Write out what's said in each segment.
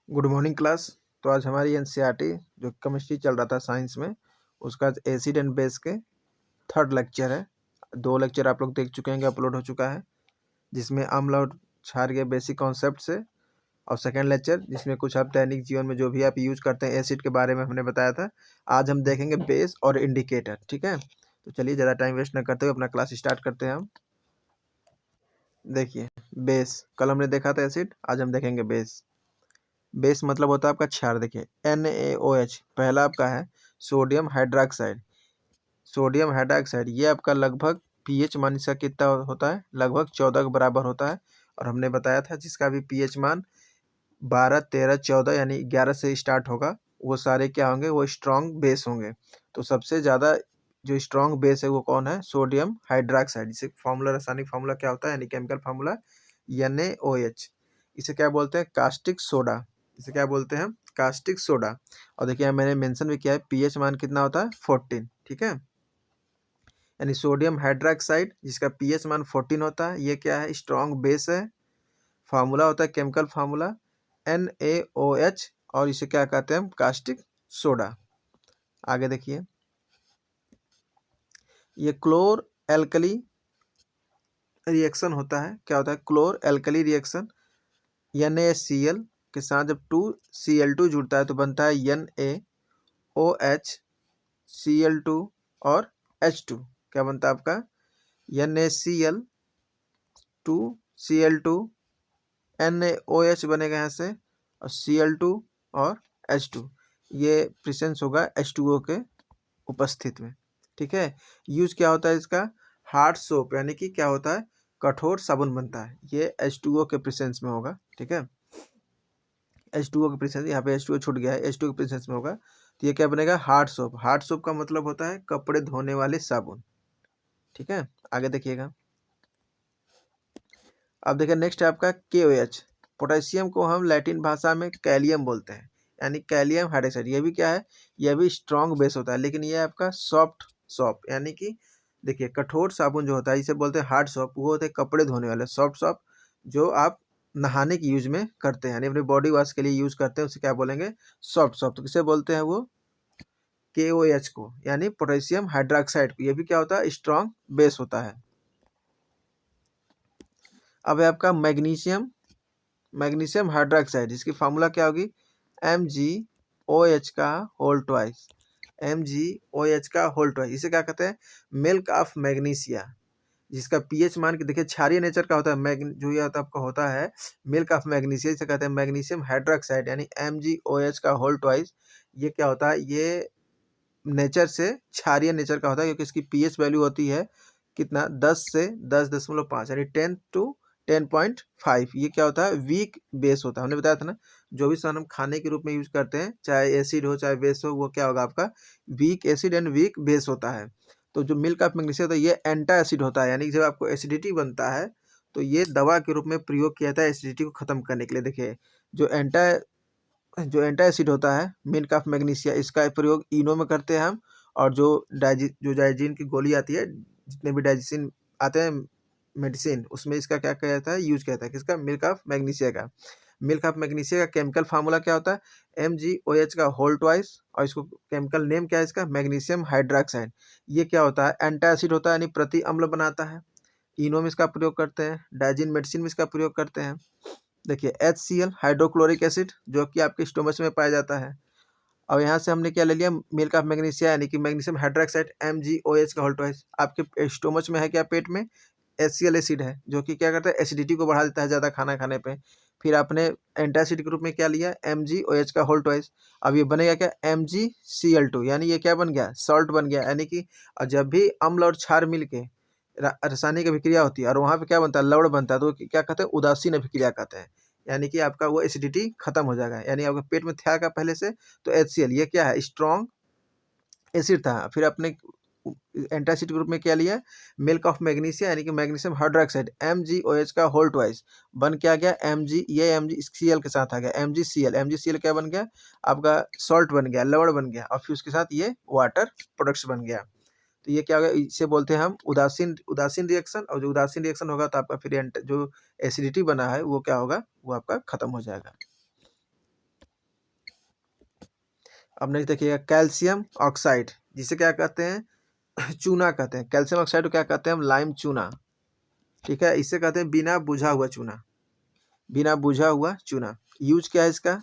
Good morning class. तो आज हमारी एनसीईआरटी जो केमिस्ट्री चल रहा था साइंस में, उसका एसिड एंड बेस के थर्ड लेक्चर है। 2 लेक्चर आप लोग देख चुके हैं, अपलोड हो चुका है, जिसमें अम्ल और क्षार के बेसिक कॉन्सेप्ट से, और सेकेंड लेक्चर जिसमें कुछ आप दैनिक जीवन में जो भी आप यूज करते हैं एसिड के बारे में हमने बताया था। आज हम देखेंगे बेस और इंडिकेटर। ठीक है, तो चलिए ज़्यादा टाइम वेस्ट न करते हुए अपना क्लास स्टार्ट करते हैं हम। देखिए, बेस कल हमने देखा था एसिड, आज हम देखेंगे बेस। बेस मतलब होता है आपका क्षार। देखिए NaOH पहला आपका है सोडियम हाइड्रोक्साइड। सोडियम हाइड्रोक्साइड ये आपका लगभग पीएच मान इसका कितना होता है, लगभग 14 के बराबर होता है। और हमने बताया था जिसका भी पीएच मान 12, 13, 14 यानी 11 से स्टार्ट होगा, वो सारे क्या होंगे, वो स्ट्रॉन्ग बेस होंगे। तो सबसे ज़्यादा जो स्ट्रॉन्ग बेस है वो कौन है, सोडियम हाइड्रोक्साइड। इसे फॉर्मूला, रासायनिक फॉर्मूला क्या होता है, यानी केमिकल फार्मूला NaOH। इसे क्या बोलते हैं, कास्टिक सोडा। इसे क्या बोलते हैं, कास्टिक सोडा। और देखिए मैंने मेंशन भी किया है, पीएच मान कितना होता है, 14। ठीक है, यानी सोडियम हाइड्रोक्साइड जिसका पीएच मान 14 होता है, ये क्या है, स्ट्रॉन्ग बेस है। फार्मूला होता है केमिकल फार्मूला NaOH, और इसे क्या कहते हैं हम, कास्टिक सोडा। आगे देखिए, ये क्लोर एल्कली रिएक्शन होता है। क्या होता है, क्लोर एल्कली रिएक्शन। NaCl के साथ जब 2Cl2 जुड़ता है तो बनता है NaOH Cl2 और H2। क्या बनता है आपका, NaCl 2Cl2 NaOH बनेगा यहाँ से, और Cl2 और H2। ये प्रेजेंस होगा H2O के उपस्थित में। ठीक है, यूज क्या होता है इसका, हार्ड सोप, यानी कि क्या होता है, कठोर साबुन बनता है, ये H2O के प्रेजेंस में होगा। ठीक है, H2O के प्रेजेंस, यहाँ पे H2O छूट गया है, H2O के प्रेजेंस में होगा, तो ये क्या बनेगा, हार्ड सोप। हार्ड सोप का मतलब होता है कपड़े धोने वाले साबुन। ठीक है, आगे देखिएगा। अब देखिए नेक्स्ट है आपका KOH। पोटेशियम को हम लैटिन भाषा में कैलियम बोलते हैं, यानी कैलियम हाइड्रोक्साइड। ये भी क्या है, यह भी स्ट्रॉन्ग बेस होता है, लेकिन ये आपका सॉफ्ट सॉप, यानी कि देखिए कठोर साबुन जो होता है इसे बोलते हैं हार्ड सॉप। वो होते हैं कपड़े धोने वाले। सॉफ्ट सॉप जो आप नहाने की यूज में करते हैं, यानी अपने बॉडी वॉश के लिए यूज करते हैं, उसे क्या बोलेंगे, सॉफ्ट सॉप। तो किसे बोलते हैं वो, KOH को, यानी पोटेशियम हाइड्रोक्साइड को। ये भी क्या होता है, स्ट्रॉन्ग बेस होता है। अब है आपका मैग्नीशियम, मैग्नीशियम हाइड्रोक्साइड, जिसकी फार्मूला क्या होगी, MgOH का होल ट्वाइस। MgOH का होल ट्वाइस, इसे क्या कहते हैं, मिल्क ऑफ मैग्नीशिया। जिसका पीएच मान के देखिए क्षारीय नेचर का होता है, जो ये होता है आपका होता है मिल्क ऑफ मैग्नीशिया, इसे कहते हैं मैग्नीशियम हाइड्रोक्साइड, यानी MgOH का होल ट्वाइस। ये क्या होता है, ये नेचर से क्षारीय नेचर का होता है, क्योंकि इसकी पीएच वैल्यू होती है कितना, 10 से 10.5, यानी 10 to 10.5। ये क्या होता है, वीक बेस होता है। हमने बताया था ना, जो भी सामान हम खाने के रूप में यूज करते हैं, चाहे एसिड हो चाहे बेस हो, वो क्या होगा आपका, weak acid and weak base होता है। तो जो मिल्क ऑफ मैग्नीशिया होता है, ये एंटा एसिड होता है, यानी जब आपको एसिडिटी बनता है तो ये दवा के रूप में प्रयोग किया जाता है एसिडिटी को खत्म करने के लिए। देखिए, जो एंटा जो एंटासिड होता है मिल्क ऑफ मैग्नीशिया, इसका प्रयोग इनो में करते हैं हम। और जो डाइजीन की गोली आती है, जितने भी डाइजीन आते हैं मेडिसिन, उसमें इसका क्या किया जाता है, यूज किया जाता है, किसका, मिल्क ऑफ मैग्नीशिया का। मिल्क ऑफ मैग्नीशिया का केमिकल फार्मूला क्या होता है, MgOH का होल ट्वाइस, और इसको केमिकल नेम क्या है इसका, मैग्नीशियम हाइड्रोक्साइड। ये क्या होता है, एंटासिड होता है, यानी प्रति अम्ल बनाता है। इनो में इसका प्रयोग करते हैं, डाइजीन मेडिसिन में इसका प्रयोग करते हैं। देखिए HCl हाइड्रोक्लोरिक एसिड, जो कि आपके स्टोमच में पाया जाता है। और यहाँ से हमने क्या ले लिया, मिल्क ऑफ मैग्नीशिया, यानी कि मैग्नीशियम हाइड्रोक्साइड MgOH का होल ट्वाइस। आपके स्टोमच में है क्या, पेट में HCl एसिड है, जो कि क्या करता है, एसिडिटी को बढ़ा देता है ज़्यादा खाना खाने पे। फिर आपने एंटासिड के रूप में क्या लिया, MgOH का होल ट्वाइस। अब ये बनेगा क्या, MgCl2, यानी ये क्या बन गया, सॉल्ट बन गया। यानी कि जब भी अम्ल और क्षार मिल के रासायनिक अभिक्रिया होती है और वहाँ पे क्या बनता है, लवण बनता है, तो क्या कहते हैं, उदासीन अभिक्रिया कहते हैं। यानी कि आपका वो एसिडिटी खत्म हो जाएगा, यानी आपके पेट में था का पहले से, तो HCl ये क्या है, स्ट्रॉन्ग एसिड था। फिर अपने एंटासिड ग्रुप में क्या लिया, मिल्क ऑफ मैग्नीशिया, यानी कि मैग्नीशियम हाइड्रोक्साइड, MgOH का होल ट्वाइस, बन क्या गया, ये MgCl के साथ आ गया, MgCl क्या बन गया, आपका सॉल्ट बन गया, लवण बन गया, और फिर उसके साथ ये वाटर प्रोडक्ट्स बन गया। तो ये क्या होगा, इसे बोलते हैं हम उदासीन उदासीन रिएक्शन। और जो उदासीन रिएक्शन होगा तो आपका फिर जो एसिडिटी बना है वो क्या होगा, वो आपका खत्म हो जाएगा। अब नेक्स्ट देखिएगा कैल्शियम ऑक्साइड, जिसे क्या कहते हैं चूना कहते हैं। कैल्शियम ऑक्साइड को क्या कहते हैं हम, लाइम चूना, ठीक है। इसे कहते हैं बिना बुझा हुआ चूना, बिना बुझा हुआ चूना। यूज क्या है इसका,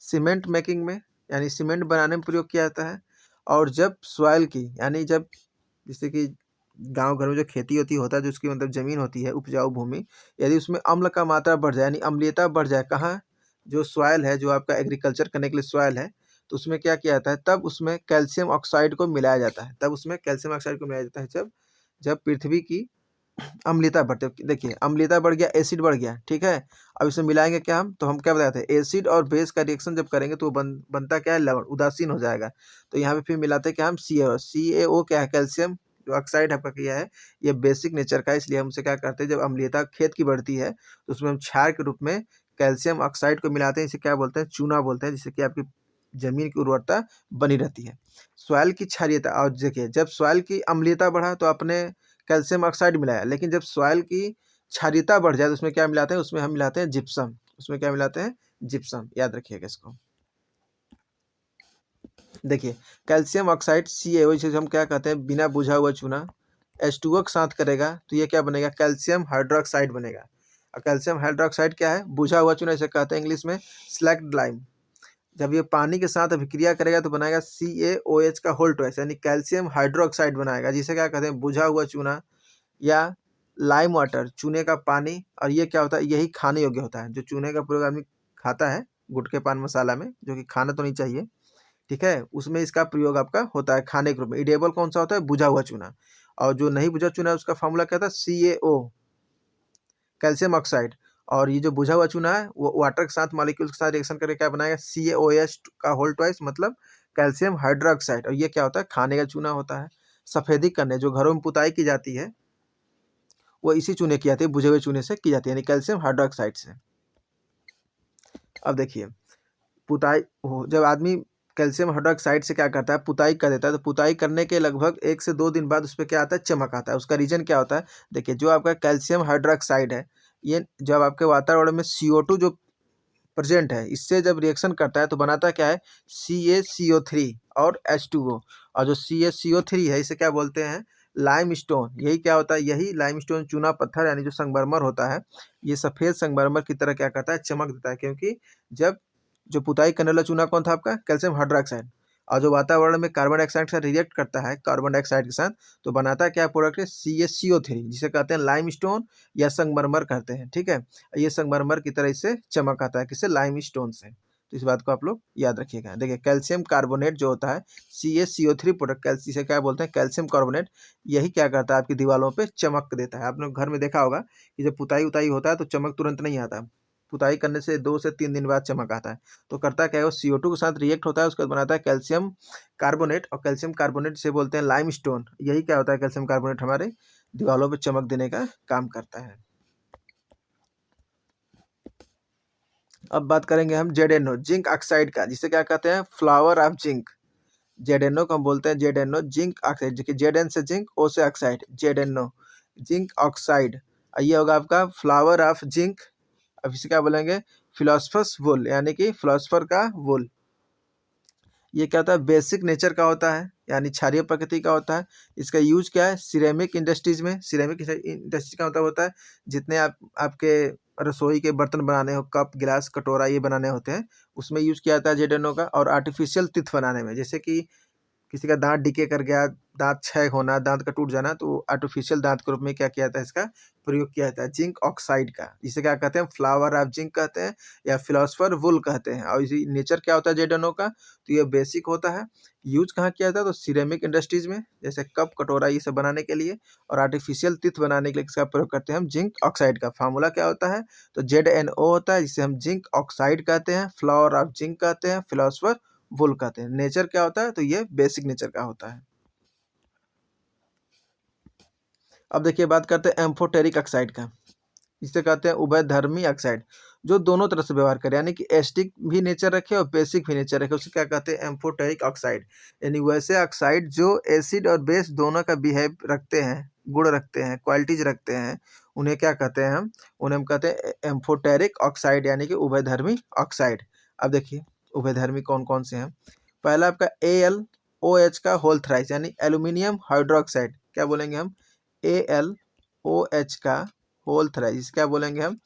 सीमेंट मेकिंग में, यानी सीमेंट बनाने में प्रयोग किया जाता है। और जब सॉइल की, यानी जब जैसे कि गांव घर में जो खेती होती होता है, जो उसकी मतलब जमीन होती है उपजाऊ भूमि, यदि उसमें अम्ल का मात्रा बढ़ जाए, यानी अम्लीयता बढ़ जाए, कहाँ, जो सॉइल है, जो आपका एग्रीकल्चर करने के लिए सॉइल है, तो उसमें क्या किया जाता है, तब उसमें कैल्शियम ऑक्साइड को मिलाया जाता है। तब उसमें कैल्शियम ऑक्साइड को मिलाया जाता है जब जब पृथ्वी की अम्लीयता बढ़ती है। देखिए अम्लीयता बढ़ गया, एसिड बढ़ गया, ठीक है। अब इसमें मिलाएंगे क्या हम, तो हम क्या बताते हैं, एसिड और बेस का रिएक्शन जब करेंगे तो वो बनता क्या है, लवण, उदासीन हो जाएगा। तो यहाँ पे फिर मिलाते हैं क्या हम, CaO क्या है, कैल्शियम जो ऑक्साइड आपका किया है, ये बेसिक नेचर का है, इसलिए हम उसे क्या करते हैं, जब अम्लीयता खेत की बढ़ती है तो उसमें हम क्षार के रूप में कैल्शियम ऑक्साइड को मिलाते हैं। इसे क्या बोलते हैं, चूना बोलते हैं, जिससे कि आपकी जमीन की उर्वरता बनी रहती है। सॉइल की क्षारीयता, और देखिए जब सॉइल की अम्लीयता बढ़ा तो अपने कैल्शियम ऑक्साइड मिलाया, लेकिन जब सॉइल की क्षारीयता बढ़ जाए तो उसमें क्या मिलाते हैं, उसमें हम मिलाते हैं जिप्सम। उसमें क्या मिलाते हैं, जिप्सम, याद रखिएगा इसको। देखिए कैल्शियम ऑक्साइड CaO, जिसे हम क्या कहते हैं, बिना बुझा हुआ चूना, H2O के साथ करेगा तो ये क्या बनेगा, कैल्शियम हाइड्रोक्साइड बनेगा। और कैल्शियम हाइड्रोक्साइड क्या है, बुझा हुआ चूना, इसे कहते हैं इंग्लिश में स्लैक्ड लाइम। जब ये पानी के साथ अभिक्रिया करेगा तो बनाएगा CaOH का होल ट्वाइस, यानी कैल्शियम हाइड्रोक्साइड बनाएगा, जिसे क्या कहते हैं, बुझा हुआ चूना या लाइम वाटर, चूने का पानी। और ये क्या होता है, यही खाने योग्य होता है। जो चूने का प्रयोग आदमी खाता है गुटखे पान मसाला में, जो कि खाना तो नहीं चाहिए, ठीक है, उसमें इसका प्रयोग आपका होता है खाने के रूप में। इडेबल कौन सा होता है, बुझा हुआ चूना। और जो नहीं बुझा चूना है उसका फॉर्मूला क्या था, CaO, कैल्शियम ऑक्साइड। और ये जो बुझा हुआ चूना है वो वाटर के साथ, मॉलिक्यूल्स के साथ रिएक्शन करके क्या बनाएगा, CaOH का होल ट्वाइस, मतलब कैल्शियम हाइड्रोक्साइड। और ये क्या होता है, खाने का चूना होता है। सफेदी करने, जो घरों में पुताई की जाती है, वो इसी चूने की जाती है, बुझे हुए चूने से की जाती है, यानी कैल्शियम हाइड्रोक्साइड से। अब देखिए पुताई जब आदमी कैल्शियम हाइड्रोक्साइड से क्या करता है, पुताई कर देता है, तो पुताई करने के लगभग 1 से 2 दिन बाद उस पर क्या आता है, चमक आता है। उसका रीजन क्या होता है, देखिए जो आपका कैल्शियम हाइड्रोक्साइड है, ये जब आपके वातावरण में CO2 जो प्रेजेंट है, इससे जब रिएक्शन करता है तो बनाता क्या है, CaCO3 और H2O। और जो CaCO3 है इसे क्या बोलते हैं, लाइम स्टोन। यही क्या होता है, यही लाइम स्टोन चूना पत्थर, यानी जो संगमरमर होता है, ये सफ़ेद संगमरमर की तरह क्या करता है, चमक देता है। क्योंकि जब जो पुताई करने वाला चूना कौन था आपका, कैल्शियम हाइड्रोक्साइड, और जो वातावरण में कार्बन डाइऑक्साइड के साथ रिएक्ट करता है, कार्बन डाइऑक्साइड के साथ, तो बनाता क्या प्रोडक्ट है, CaCO3, जिसे कहते हैं लाइम स्टोन या संगमरमर कहते हैं, ठीक है। ये संगमरमर की तरह इससे चमक आता है, किससे, लाइम स्टोन से। तो इस बात को आप लोग याद रखिएगा। देखिए कैल्शियम कार्बोनेट जो होता है, CaCO3 प्रोडक्ट, जिसे क्या बोलते हैं, कैल्शियम कार्बोनेट, यही क्या करता है, आपकी दीवारों पे चमक देता है। आपने घर में देखा होगा कि जब पुताई उताई होता है तो चमक तुरंत नहीं आता, पुताई करने से 2 से 3 दिन बाद चमक आता है। तो करता क्या है, वो CO2 के साथ रिएक्ट होता है, उसके बाद बनाता है कैल्शियम कार्बोनेट, और कैल्शियम कार्बोनेट से बोलते हैं लाइम स्टोन। यही क्या होता है, कैल्शियम कार्बोनेट हमारे दीवारों पे चमक देने का काम करता है। अब बात करेंगे हम ZnO, जिंक ऑक्साइड का, जिसे क्या कहते हैं, फ्लावर ऑफ जिंक। ZnO को हम बोलते हैं ZnO, जिंक ऑक्साइड, जो कि Zn से जिंक, O से ऑक्साइड, ZnO, जिंक ऑक्साइड। ये होगा आपका फ्लावर ऑफ जिंक। अब इसे क्या बोलेंगे, फिलोसफर्स वुल, यानी कि फिलोसफर का वुल। ये क्या होता है, बेसिक नेचर का होता है, यानी क्षारीय प्रकृति का होता है। इसका यूज क्या है, सिरेमिक इंडस्ट्रीज में। सिरेमिक इंडस्ट्री का मतलब होता है जितने आपके रसोई के बर्तन बनाने हो, कप गिलास कटोरा ये बनाने होते हैं, उसमें यूज किया जाता है ZnO का। और आर्टिफिशियल टीथ बनाने में, जैसे कि किसी का दांत डिके कर गया, दांत क्षय होना, दांत का टूट जाना, तो आर्टिफिशियल दांत के रूप में क्या किया जाता है, इसका प्रयोग किया जाता है जिंक ऑक्साइड का, जिसे क्या कहते हैं, फ्लावर ऑफ जिंक कहते हैं, या फिलोसफर वुल कहते हैं। और इसी नेचर क्या होता है ZnO का, तो ये बेसिक होता है। यूज कहाँ किया जाता है, तो सिरेमिक इंडस्ट्रीज में, जैसे कप कटोरा ये सब बनाने के लिए, और आर्टिफिशियल टीथ बनाने के लिए इसका प्रयोग करते हैं हम जिंक ऑक्साइड का। फार्मूला क्या होता है, तो ZnO होता है, जिसे हम जिंक ऑक्साइड कहते हैं, फ्लावर ऑफ जिंक कहते हैं, फिलोसफर वुल कहते हैं। नेचर क्या होता है, तो ये बेसिक नेचर का होता है। अब देखिए बात करते हैं एम्फोटेरिक ऑक्साइड का, जिसे कहते हैं उभयधर्मी ऑक्साइड, जो दोनों तरह से व्यवहार करे, यानी कि एसिडिक भी नेचर रखे और बेसिक भी नेचर रखे, उसे क्या कहते हैं, एम्फोटेरिक ऑक्साइड। यानी वैसे ऑक्साइड जो एसिड और बेस दोनों का बिहेव रखते हैं, गुण रखते हैं, क्वालिटीज रखते हैं, उन्हें क्या कहते हैं हम कहते हैं एम्फोटेरिक ऑक्साइड, यानी कि उभयधर्मी ऑक्साइड। अब देखिए उभयधर्मी कौन कौन से हैं। पहला आपका AlOH का होल थ्राइस यानी एल्यूमिनियम हाइड्रोक्साइड, क्या बोलेंगे हम, AlOH का होल थ्राइस, क्या बोलेंगे हम,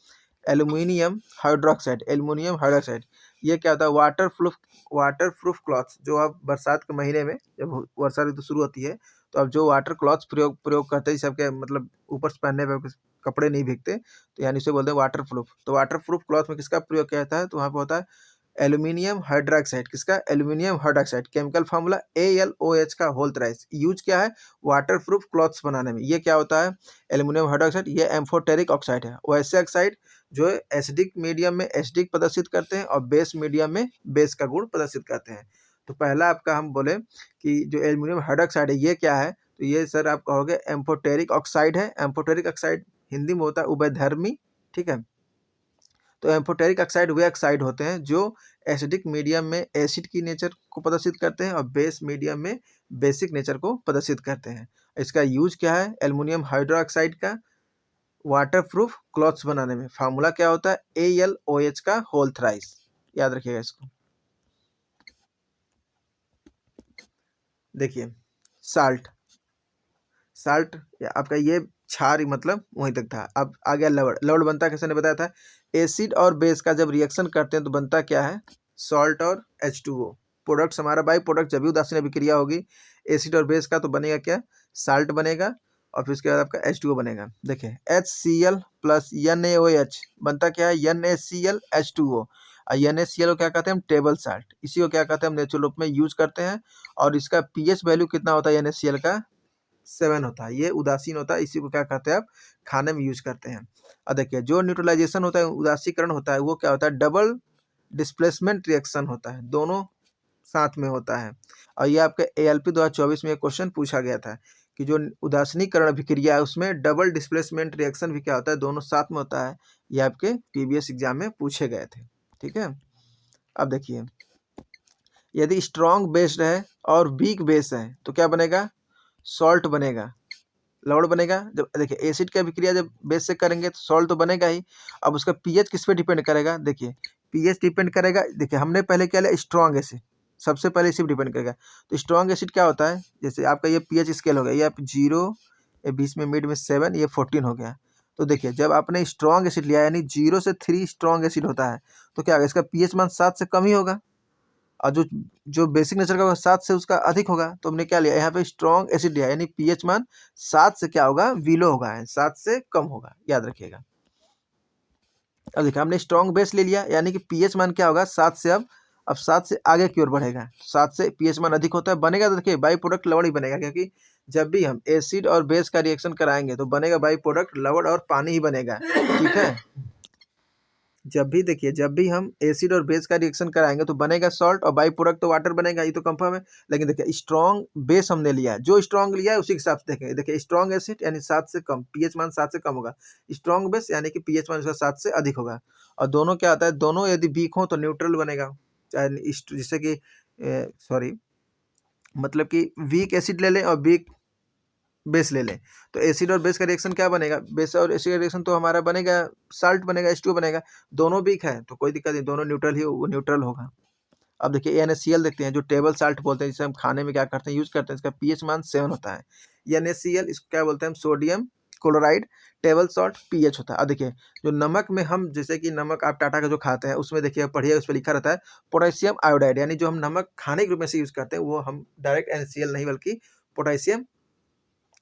एल्यूमिनियम हाइड्रोक्साइड, एल्यूमिनियम हाइड्रोक्साइड। ये क्या होता है, वाटर प्रूफ क्लॉथ्स, जो आप बरसात के महीने में जब वर्षा ऋतु शुरू होती है तो अब जो वाटर क्लॉथ्स प्रयोग करते हैं, सबके मतलब ऊपर से पहनने पे कपड़े नहीं भीगते, तो यानी उसे बोलते हैं वाटर प्रूफ। तो वाटर प्रूफ क्लॉथ में किसका प्रयोग किया जाता है, तो वहाँ पे होता है एल्यूमिनियम हाइड्रोक्साइड, किसका, aluminium hydroxide. Chemical formula AlOH का होल थ्राइस। यूज क्या है, वाटर प्रूफ क्लॉथ्स बनाने में। ये क्या होता है, एल्यूमिनियम हाइड्रोक्साइड, ये एम्फोटेरिक ऑक्साइड है। वैसे ऑक्साइड जो एसिडिक मीडियम में एसिडिक प्रदर्शित करते हैं और बेस मीडियम में बेस का गुण प्रदर्शित करते हैं। तो पहला आपका हम बोले कि जो एल्यूमिनियम हाइड्रोक्साइड है ये क्या है, तो ये सर आप कहोगे एम्फोटेरिक ऑक्साइड है। एम्फोटेरिक ऑक्साइड हिंदी में होता है उभयधर्मी, ठीक है। तो एम्फोटेरिक ऑक्साइड वे ऑक्साइड होते हैं जो एसिडिक मीडियम में एसिड की नेचर को प्रदर्शित करते हैं और बेस मीडियम में बेसिक नेचर को प्रदर्शित करते हैं। इसका यूज क्या है, एल्युमिनियम हाइड्रोक्साइड का वाटर प्रूफ क्लॉथ्स बनाने में। फार्मूला क्या होता है, AlOH का होल थ्राइस, याद रखिएगा इसको। देखिए साल्ट, साल्ट आपका ये क्षार मतलब वहीं तक था। अब आ गया लवण। लवण बनता कैसे ने बताया था, एसिड और बेस का जब रिएक्शन करते हैं तो बनता क्या है, सॉल्ट और H2O। प्रोडक्ट्स हमारा बाई प्रोडक्ट जब भी उदासीन अभिक्रिया होगी एसिड और बेस का, तो बनेगा क्या, साल्ट बनेगा और फिर उसके बाद आपका H2O बनेगा। देखिए HCl प्लस NaOH बनता क्या है, NaClH2O। और NaCl को क्या कहते हैं हम, टेबल साल्ट। इसी को क्या कहते हैं हम, नेचुरल रूप में यूज करते हैं। और इसका pH वैल्यू कितना होता है NaCl का, 7 होता है। ये उदासीन होता है, इसी को क्या कहते हैं आप, खाने में यूज करते हैं। और देखिए जो न्यूट्रलाइजेशन होता है, उदासीकरण होता है, वो क्या होता है, डबल डिस्प्लेसमेंट रिएक्शन होता है, दोनों साथ में होता है। और ये आपके ALP 2024 में एक क्वेश्चन पूछा गया था कि जो उदासीनीकरण अभिक्रिया है उसमें डबल डिस्प्लेसमेंट रिएक्शन भी क्या होता है, दोनों साथ में होता है। ये आपके प्रीवियस एग्जाम में पूछे गए थे, ठीक है। अब देखिए यदि स्ट्रॉन्ग बेस है और वीक बेस है तो क्या बनेगा, सॉल्ट बनेगा, लवण बनेगा। जब देखिए एसिड की अभिक्रिया जब बेस से करेंगे तो सॉल्ट तो बनेगा ही। अब उसका पीएच किस पे डिपेंड करेगा, देखिए पीएच डिपेंड करेगा। देखिए हमने पहले क्या लिया, स्ट्रॉन्ग एसिड, सबसे पहले इसी पे डिपेंड करेगा। तो स्ट्रॉन्ग एसिड क्या होता है, जैसे आपका ये पीएच स्केल हो गया, ये आप 0, ये बीच में मिड में 7, ये 14 हो गया। तो देखिए जब आपने स्ट्रॉन्ग एसिड लिया यानी 0 से 3 स्ट्रॉन्ग एसिड होता है, तो क्या होगा, इसका पीएच मान 7 से कम ही होगा। और जो जो बेसिक नेचर का होगा 7 से उसका अधिक होगा। तो हमने क्या लिया, यहाँ पे स्ट्रॉन्ग एसिड लिया यानी पीएच मान 7 से क्या होगा, विलो होगा, 7 से कम होगा, याद रखिएगा। अब देखिए हमने स्ट्रॉन्ग बेस ले लिया यानी कि पीएच मान क्या होगा, 7 से अब 7 से आगे की ओर बढ़ेगा। 7 से पीएच मान अधिक होता है, बनेगा तो देखिए बाई प्रोडक्ट लवण ही बनेगा, क्योंकि जब भी हम एसिड और बेस का रिएक्शन कराएंगे तो बनेगा बाई प्रोडक्ट लवण और पानी ही बनेगा, ठीक है। जब भी हम एसिड और बेस का रिएक्शन कराएंगे तो बनेगा सॉल्ट और बाई प्रोडक्ट तो वाटर बनेगा, ये तो कंफर्म है। लेकिन देखिए स्ट्रॉन्ग बेस हमने लिया है, जो स्ट्रॉन्ग लिया है उसी के हिसाब से देखेंगे। देखिए स्ट्रॉन्ग एसिड यानी 7 से कम, पीएच मान 7 से कम होगा। स्ट्रॉन्ग बेस यानी कि पीएच मान उसका 7 से अधिक होगा। और दोनों क्या होता है, दोनों यदि वीक हो तो न्यूट्रल बनेगा, चाहे जैसे कि सॉरी मतलब कि वीक एसिड ले लें और वीक बेस ले लें, तो एसिड और बेस का रिएक्शन क्या बनेगा, बेस और एसिड का रिएक्शन तो हमारा बनेगा साल्ट बनेगा, H2O बनेगा। दोनों वीक है तो कोई दिक्कत नहीं, दोनों न्यूट्रल ही, वो न्यूट्रल होगा। अब देखिए NaCl देखते हैं, जो टेबल साल्ट बोलते हैं, जिसे हम खाने में क्या करते हैं, यूज करते हैं। इसका पीएच मान 7 होता है। NaCl इसको क्या बोलते हैं हम, sodium chloride table salt, pH होता है। अब देखिए जो नमक में हम, जैसे कि नमक आप टाटा का जो खाते हैं उसमें देखिए पढ़िए, उस पर लिखा रहता है पोटेशियम आयोडाइड, यानी जो हम नमक खाने के रूप में से यूज करते हैं वो हम डायरेक्ट NaCl नहीं बल्कि पोटेशियम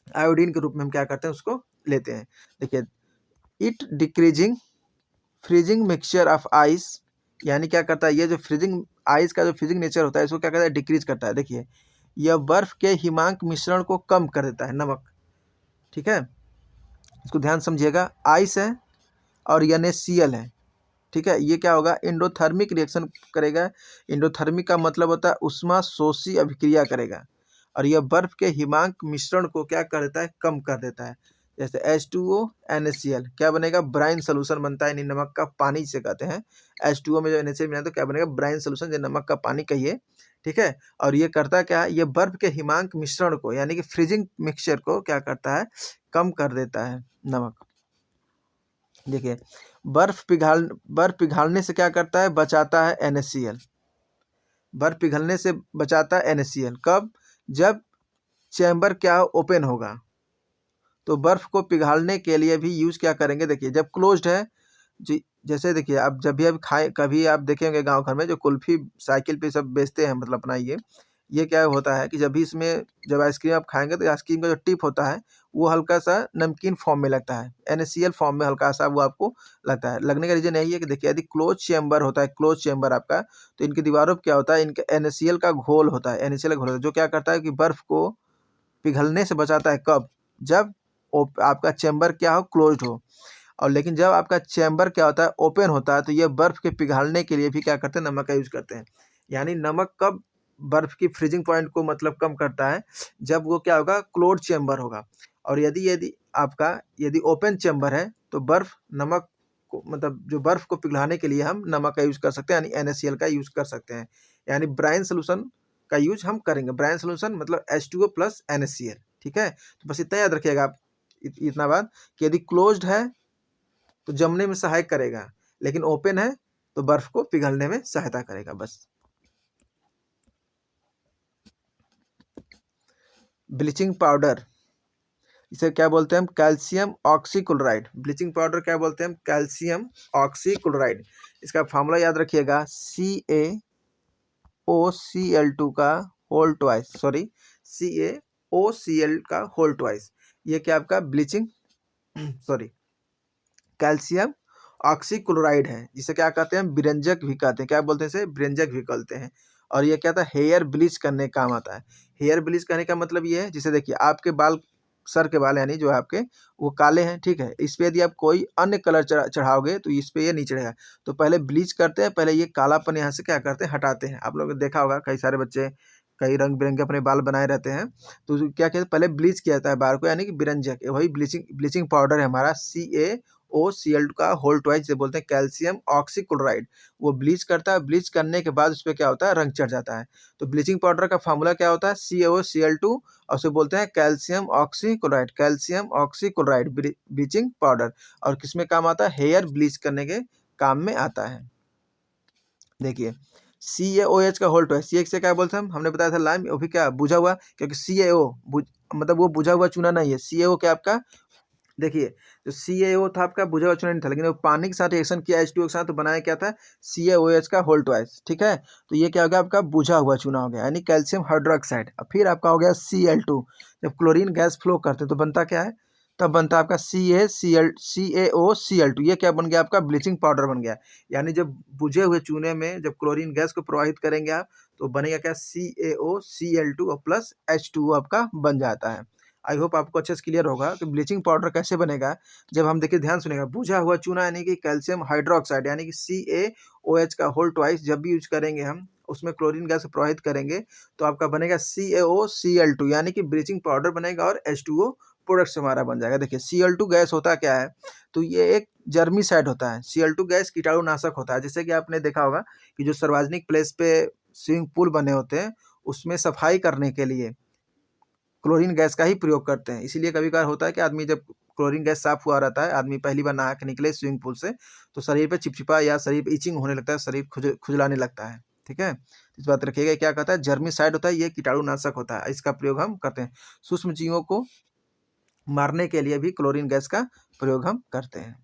आयोडीन के रूप में हम क्या करते हैं, उसको लेते हैं। देखिए it decreasing freezing mixture of ice, यानी क्या करता है, ये जो फ्रीजिंग आइस का जो फ्रीजिंग नेचर होता है इसको क्या करता है, डिक्रीज करता है। देखिए यह बर्फ के हिमांक मिश्रण को कम कर देता है, नमक, ठीक है। इसको ध्यान समझिएगा, आइस है और NaCl है, ठीक है। ये क्या होगा, इंडोथर्मिक रिएक्शन करेगा। इंडोथर्मिक का मतलब होता है उष्मा शोषी अभिक्रिया करेगा। और यह बर्फ के हिमांक मिश्रण को क्या कर देता है, कम कर देता है। जैसे H2O NaCl क्या बनेगा, ब्राइन सोल्यूशन बनता है, यानी नमक का पानी जिसे कहते हैं। H2O में जो NaCl मिला तो क्या बनेगा, ब्राइन सोल्यूशन, जो नमक का पानी कहिए, ठीक है। और ये करता क्या है, ये बर्फ के हिमांक मिश्रण को यानी कि फ्रीजिंग मिक्सचर को क्या करता है, कम कर देता है नमक। देखिए बर्फ पिघालने से क्या करता है, बचाता है NaCl। बर्फ पिघलने से बचाता है NaCl। कब? जब चैम्बर क्या ओपन होगा। तो बर्फ को पिघालने के लिए भी यूज क्या करेंगे, देखिए जब क्लोज्ड है जी, जैसे देखिए आप जब भी आप खाए, कभी आप देखेंगे गांव घर में जो कुल्फी साइकिल पे सब बेचते हैं, मतलब अपना ये क्या होता है कि जब भी इसमें जब आइसक्रीम आप खाएंगे तो आइसक्रीम का जो टिप होता है वो हल्का सा नमकीन फॉर्म में लगता है, NaCl फॉर्म में हल्का सा वो आपको लगता है। लगने का रीजन यही है कि देखिए यदि क्लोज चैम्बर होता है, क्लोज चैम्बर आपका, तो इनकी दीवारों पर क्या होता है, इनका NaCl का घोल होता है, NaCl का घोल होता है, जो क्या करता है कि बर्फ को पिघलने से बचाता है। कब? जब आपका चैम्बर क्या हो, क्लोज्ड हो। और लेकिन जब आपका चैम्बर क्या होता है, ओपन होता है, तो ये बर्फ के पिघालने के लिए भी क्या करते हैं, नमक का यूज करते हैं। यानी नमक कब बर्फ की फ्रीजिंग पॉइंट को मतलब कम करता है, जब वो क्या होगा, क्लोज चैम्बर होगा। और यदि यदि आपका यदि ओपन चैम्बर है तो बर्फ नमक को मतलब जो बर्फ को पिघलाने के लिए हम नमक का यूज कर सकते हैं, यानी NaCl का यूज कर सकते हैं। यानी ब्राइन सोल्यूशन का यूज हम करेंगे। ब्राइन सोल्यूशन मतलब H2O प्लस NaCl। ठीक है, तो बस इतना याद रखिएगा आप, इतना बात कि यदि क्लोज्ड है तो जमने में सहायक करेगा, लेकिन ओपन है तो बर्फ को पिघलने में सहायता करेगा। बस। ब्लीचिंग पाउडर, इसे क्या बोलते हैं हम, कैल्शियम ऑक्सीक्लोराइड। ब्लीचिंग पाउडर क्या बोलते हैं हम, कैल्शियम ऑक्सीक्लोराइड। इसका फार्मूला याद रखिएगा, CaOCl2 का होल ट्वाइस, सॉरी CaOCl का होल ट्वाइस। ये क्या आपका ब्लीचिंग सॉरी कैल्शियम ऑक्सीक्लोराइड है, जिसे क्या कहते हैं, विरंजक भी कहते हैं। क्या बोलते हैं इसे, विरंजक भी कहते हैं। और ये क्या था, हेयर ब्लीच करने काम आता है। हेयर ब्लीच करने का मतलब ये है, जिसे देखिए आपके बाल, सर के बाल यानी जो है आपके, वो काले हैं, ठीक है, इस पे यदि आप कोई अन्य कलर चढ़ाओगे तो इस पे ये नहीं चढ़ेगा। तो पहले ब्लीच करते हैं, पहले ये कालापन यहाँ से क्या करते हैं, हटाते हैं। आप लोगों ने देखा होगा कई सारे बच्चे कई रंग बिरंगे अपने बाल बनाए रहते हैं, तो क्या कहते हैं, पहले ब्लीच किया जाता है बाल को, यानी कि विरंजक। वही ब्लीचिंग पाउडर है हमारा CaOCl का होल ट्वाइस, जिसे बोलते हैं कैल्शियम ऑक्सीक्लोराइड। वो ब्लीच करता है, ब्लीच करने के बाद उस पर क्या होता है, रंग चढ़ जाता है। तो ब्लीचिंग पाउडर का फार्मूला क्या होता है, CaOCl2, और उसे बोलते हैं calcium oxychloride. Calcium oxychloride bleaching powder. और किसमें काम आता है, हेयर ब्लीच करने के काम में आता है। देखिए CaOH का होल ट्वाइस, CH से क्या बोलते हैं हमने बताया था लाइम, वो भी क्या बुझा हुआ, क्योंकि CaO मतलब वो बुझा हुआ चूना नहीं है। CaO क्या आपका, देखिए जो CaO था आपका बुझा हुआ चूना नहीं था, लेकिन वो पानी के साथ रिएक्शन किया H2O के साथ, तो बनाया क्या था, CaOH का होल ट्वाइस। ठीक है, तो ये क्या हो गया आपका, बुझा हुआ चूना हो गया, यानी कैल्शियम हाइड्रोक्साइड। और फिर आपका हो गया Cl2। जब क्लोरीन गैस फ्लो करते हैं तो बनता क्या है, तब बनता है आपका CaOCl2। ये क्या बन गया आपका, ब्लीचिंग पाउडर बन गया। यानी जब बुझे हुए चूने में जब क्लोरीन गैस को प्रवाहित करेंगे आप, तो बनेगा क्या, CaOCl2 और प्लस H2O आपका बन जाता है। आई होप आपको अच्छे से क्लियर होगा कि ब्लीचिंग पाउडर कैसे बनेगा। जब हम देखिए, ध्यान सुनेगा, बुझा हुआ चूना यानी कि कैल्शियम हाइड्रोक्साइड, यानी कि CaOH का होल ट्वाइस जब भी यूज करेंगे हम, उसमें क्लोरीन गैस प्रवाहित करेंगे, तो आपका बनेगा CaOCl2, यानी कि ब्लीचिंग पाउडर बनेगा और H2O प्रोडक्ट हमारा बन जाएगा। देखिए Cl2 गैस होता क्या है, तो ये एक जर्मीसाइड होता है। Cl2 गैस कीटाणुनाशक होता है। जैसे कि आपने देखा होगा कि जो सार्वजनिक प्लेस पे स्विमिंग पूल बने होते हैं, उसमें सफाई करने के लिए क्लोरीन गैस का ही प्रयोग करते हैं। इसीलिए कभी कभार होता है कि आदमी जब क्लोरीन गैस साफ हुआ रहता है, आदमी पहली बार नहा के निकले स्विमिंग पूल से, तो शरीर पे चिपचिपा या शरीर पे इचिंग होने लगता है, शरीर खुजलाने लगता है। ठीक है, इस बात रखिएगा। क्या कहता है, जर्मीसाइड होता है, ये कीटाणुनाशक होता है, इसका प्रयोग हम करते हैं। सूक्ष्म जीवों को मारने के लिए भी क्लोरीन गैस का प्रयोग हम करते हैं।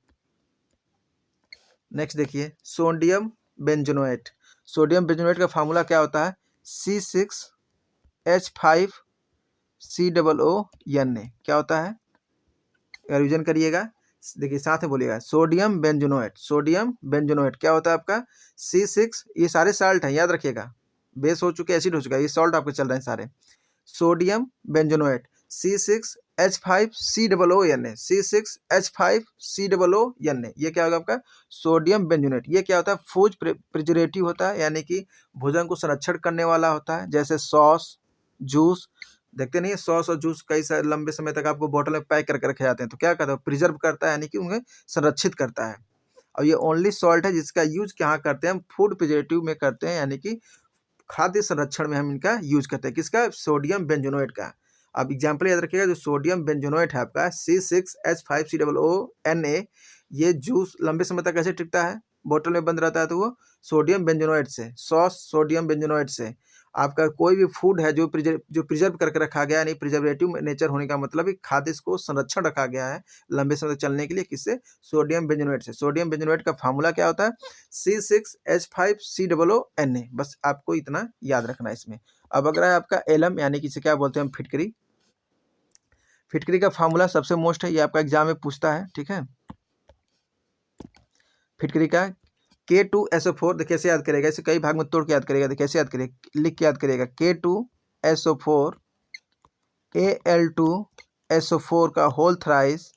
नेक्स्ट देखिए, सोडियम बेंजोनोएट। सोडियम बेंजोनोएट का फार्मूला क्या होता है, C6H5COO क्या होता है, रिविजन करिएगा। देखिए साथ में बोलिएगा, सोडियम बेंजोनोएट। सोडियम बेंजोनोएट क्या होता है आपका, C6, ये सारे साल्ट हैं, याद रखिएगा, बेस हो चुके, एसिड हो चुका है, ये सॉल्ट आपके चल रहे हैं सारे। सोडियम बेंजोनोएट C6H5COO C6H5COO, ये क्या होगा आपका, सोडियम बेंजोनेट। ये क्या होता है, फूड प्रिजर्वेटिव होता है, यानी कि भोजन को संरक्षण करने वाला होता है। जैसे सॉस, जूस, देखते नहीं है सॉस और जूस कई सारे लंबे समय तक आपको बोतल में पैक करके रखे जाते हैं, तो क्या करता है, प्रिजर्व करता है, यानी कि उन्हें संरक्षित करता है। और ये ओनली सॉल्ट है जिसका यूज कहाँ करते हैं हम, फूड प्रिजर्वेटिव में करते हैं, यानी कि खाद्य संरक्षण में हम इनका यूज करते हैं। किसका, सोडियम बेंजोनोएट का। अब एग्जाम्पल याद रखिएगा, जो सोडियम बेंजोनोएट है आपका C6H5COO, ये जूस लंबे समय तक कैसे टिकता है, बोतल में बंद रहता है तो वो सोडियम बेंजोनोएट से, सॉस सोडियम बेंजोनोएट से। आपका कोई भी फूड है जो प्रिजर्व करके रखा गया है, यानी प्रिजर्वेटिव नेचर होने का मतलब है खाद्य को संरक्षण रखा गया है लंबे समय तक चलने के लिए, किससे? सोडियम बेंजोनोएट से। सोडियम बेंजोनोएट का फार्मूला क्या होता है? C6H5COO Na। बस आपको इतना याद रखना है इसमें। अब अगर है आपका एलम, यानी कि इसे क्या बोलते हैं हम? फिटकरी। फिटकरी का फार्मूला सबसे मोस्ट है, ये आपका एग्जाम में पूछता है, ठीक है। फिटकरी का K2SO4, देखिए कैसे याद करेगा, इसे कई भाग में तोड़ के याद करेगा, देखिए कैसे याद करेगा, लिख के याद करेगा। K2SO4 Al2SO4 का होल थ्राइस,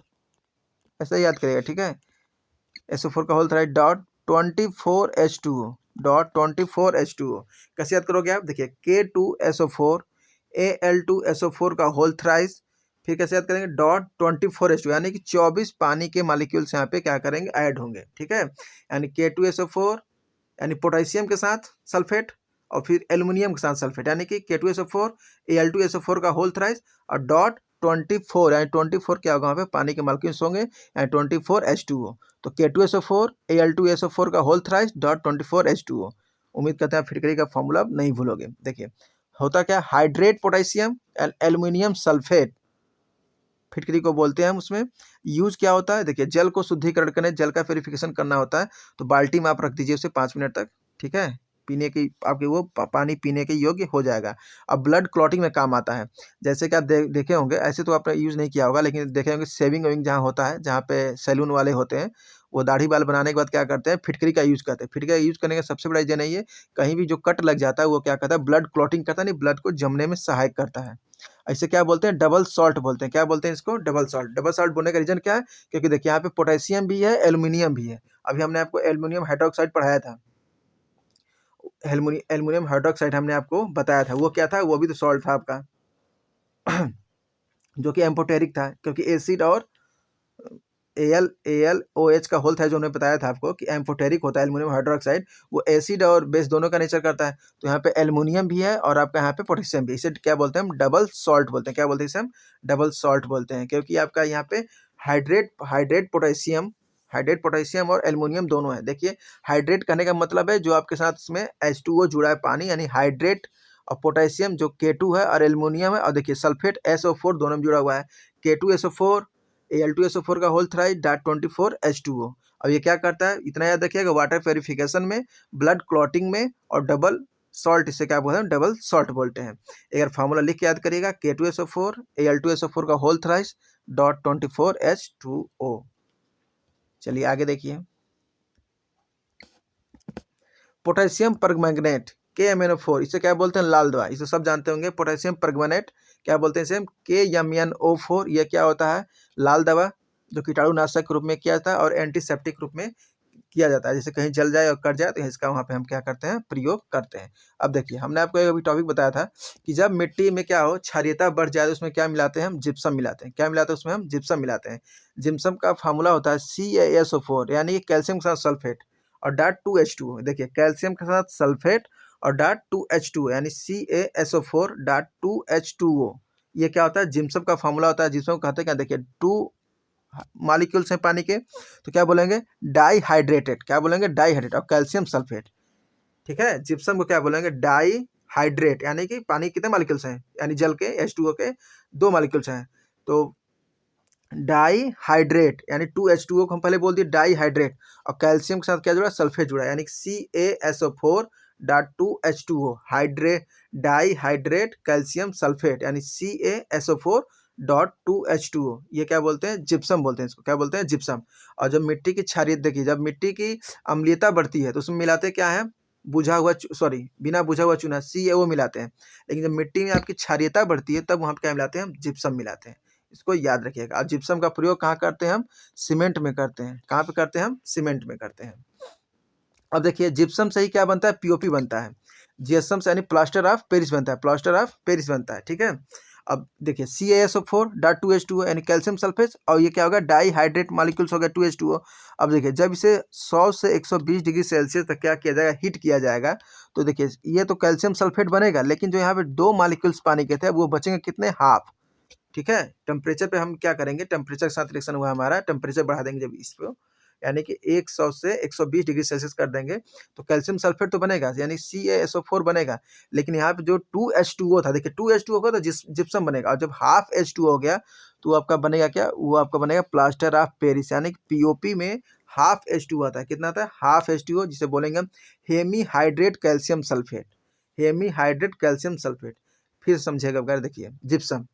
ऐसा याद करेगा, ठीक है। SO4 का whole thrice dot 24H2O, dot 24H2O। कैसे याद करोगे आप? देखिए K2SO4 Al2SO4 का होल थ्राइस, फिर कैसे याद करेंगे? डॉट 24H2, यानी कि 24 पानी के मॉलिक्यूल्स यहाँ पे क्या करेंगे? ऐड होंगे, ठीक है। यानी K2SO4 यानी पोटेशियम के साथ सल्फेट, और फिर एल्युमिनियम के साथ सल्फेट, यानी कि K2SO4 Al2SO4 का होल थ्राइस और डॉट 24, यानी 24 क्या होगा? वहाँ पे पानी के मॉलिक्यूल्स होंगे, यानी 24H2O। तो K2SO4 Al2SO4 का होल थ्राइस डॉट 24H2O। उम्मीद करते हैं फिटकरी का फॉर्मूला आप नहीं भूलोगे। देखिए होता क्या? Hydrate potassium and aluminium sulphate, फिटकरी को बोलते हैं हम। उसमें यूज क्या होता है? देखिए जल को शुद्धिकरण करने, जल का प्योरिफिकेशन करना होता है, तो बाल्टी में आप रख दीजिए उसे 5 मिनट तक, ठीक है। पीने की आपके वो पानी पीने के योग्य हो जाएगा। अब ब्लड क्लॉटिंग में काम आता है, जैसे कि आप देखे होंगे, ऐसे तो आपने यूज़ नहीं किया होगा, लेकिन देखे होंगे सेविंग वेविंग जहाँ होता है, जहाँ पे सैलून वाले होते हैं, वो दाढ़ी बाल बनाने के बाद क्या करते हैं? फिटकरी का यूज़ करते हैं। फिटकरी का यूज़ करने का सबसे बड़ा रीजन है ये, कहीं भी जो कट लग जाता है वो क्या करता है? ब्लड क्लॉटिंग करता है, नहीं ब्लड को जमने में सहायक करता है। इसे क्या बोलते हैं? डबल सॉल्ट बोलते हैं। क्या बोलते हैं इसको? Double salt. डबल सॉल्ट बोलने का रीजन क्या है? क्योंकि देखिए यहाँ पे पोटेशियम भी है, एल्युमिनियम भी है। अभी हमने आपको एल्युमिनियम हाइड्रोक्साइड पढ़ाया था, एल्युमिनियम हाइड्रोक्साइड हमने आपको बताया था, वो क्या था? वो भी तो सॉल्ट था आपका जो कि एम्फोटेरिक था, क्योंकि एसिड और AlOH का होल था, जो हमने बताया था आपको कि एम्फोटेरिक होता है एल्युमिनियम हाइड्रोक्साइड, वो एसिड और बेस दोनों का नेचर करता है। तो यहाँ पे एल्युमिनियम भी है और आपका यहाँ पे पोटेशियम भी, इसे क्या बोलते हैं हम? डबल सॉल्ट बोलते हैं। क्या बोलते हैं इसे हम? डबल सॉल्ट बोलते हैं, क्योंकि आपका यहाँ पे हाइड्रेट पोटेशियम और एल्युमिनियम दोनों है। देखिए हाइड्रेट करने का मतलब है जो आपके साथ इसमें H2O जुड़ा है, पानी, यानी हाइड्रेट, और पोटेशियम जो K2 है, और एल्युमिनियम है, और देखिए सल्फेट SO4 दोनों में जुड़ा हुआ है, K2SO4 Al2SO4 का होल थ्राइस डॉट 24H2O। अब ये क्या करता है? इतना याद रखिएगा, वाटर प्योरिफिकेशन में, ब्लड क्लॉटिंग में, और डबल सॉल्ट, इसे क्या बोलते हैं? डबल सॉल्ट बोलते हैं। एक बार फार्मूला लिख के याद करिएगा, K2SO4 Al2SO4 का होल थ्राइस डॉट 24H2O। चलिए आगे देखिए, पोटेशियम परमैंगनेट KMnO4, इसे क्या बोलते हैं? लाल दवा, इसे सब जानते होंगे। पोटेशियम परमैंगनेट क्या बोलते हैं इसे? KMnO4। यह क्या होता है? लाल दवा, जो कीटाणुनाशक के रूप में किया जाता है और एंटीसेप्टिक रूप में किया जाता है, जैसे कहीं जल जाए और कट जाए तो इसका वहाँ पे हम क्या करते हैं? प्रयोग करते हैं। अब देखिए हमने आपको एक अभी टॉपिक बताया था कि जब मिट्टी में क्या हो, क्षारीयता बढ़ जाए तो उसमें क्या मिलाते हैं हम? जिप्सम मिलाते हैं। क्या मिलाते हैं उसमें हम? जिप्सम मिलाते हैं। जिप्सम का फार्मूला होता है CaSO4, यानी कि कैल्शियम के साथ सल्फेट और डॉट 2H2O। देखिए कैल्शियम के साथ सल्फेट और डॉट 2H2O, यानी CaSO4 डॉट 2H2O। ये क्या होता है? जिप्सम का फार्मूला होता है। जिप्सम कहते हैं क्या? देखिए 2 मॉलिक्यूल्स हैं पानी के, तो क्या बोलेंगे? डाईहाइड्रेटेड। क्या बोलेंगे? डाईहाइड्रेट। और कैल्शियम सल्फेट, ठीक है। जिप्सम को क्या बोलेंगे? डाईहाइड्रेट, यानी कि पानी कितने मॉलिक्यूल्स हैं? यानी जल के H2O के 2 मॉलिक्यूल्स हैं, तो डाईहाइड्रेट, यानी 2H2O को हम पहले बोल दिए डाईहाइड्रेट, और कैल्शियम के साथ क्या जुड़ा? सल्फेट जुड़ा, यानी CaSO4 dot 2H2O, hydrate, dihydrate calcium sulphate, यानी CaSO4 डॉट 2H2O। ये क्या बोलते हैं? जिप्सम बोलते हैं इसको। क्या बोलते हैं? जिप्सम। और जब मिट्टी की क्षारीयता, देखिए जब मिट्टी की अम्लीयता बढ़ती है तो उसमें मिलाते क्या है? बुझा हुआ बिना बुझा हुआ चूना CaO मिलाते हैं। लेकिन जब मिट्टी में आपकी क्षारीयता बढ़ती है तब वहाँ पे क्या मिलाते हैं? हम जिप्सम मिलाते हैं। इसको याद रखिएगा। और जिप्सम का प्रयोग कहाँ करते हैं हम? सीमेंट में करते हैं। कहाँ पे करते हैं हम? सीमेंट में करते हैं। अब देखिए जिप्सम से ही क्या बनता है? POP बनता है। जिप्सम से यानी प्लास्टर ऑफ पेरिस बनता है, प्लास्टर ऑफ पेरिस बनता है, ठीक है। अब देखिए CaSO4 डॉट 2H2O, यानी कैल्शियम सल्फेट, और ये क्या होगा? डाईहाइड्रेट मॉलिक्यूल्स हो गया 2H2O। अब देखिए जब इसे 100 से 120 डिग्री सेल्सियस तक क्या किया जाएगा? हीट किया जाएगा, तो देखिए ये तो कैल्शियम सल्फेट बनेगा, लेकिन जो यहाँ पे 2 मॉलिक्यूल्स पानी के थे वो बचेंगे कितने? हाफ, ठीक है। टेम्परेचर पे हम क्या करेंगे? टेम्परेचर के साथ रिएक्शन हुआ हमारा, टेम्परेचर बढ़ा देंगे जब इसको, यानी कि 100 से 120 डिग्री सेल्सियस कर देंगे तो कैल्शियम सल्फेट तो बनेगा, यानी CaSO4 बनेगा। लेकिन यहाँ पे जो 2H2O था, देखिए 2H2O होगा तो जिप्सम बनेगा, और जब हाफ H2O हो गया तो आपका बनेगा क्या, वो आपका बनेगा प्लास्टर ऑफ पेरिस, यानी कि पीओपी में हाफ H2O आता है। कितना आता है, हाफ H2O, जिसे बोलेंगे हम hemihydrate calcium sulphate, hemihydrate calcium sulphate. फिर समझिएगा अगर, देखिए जिप्सम,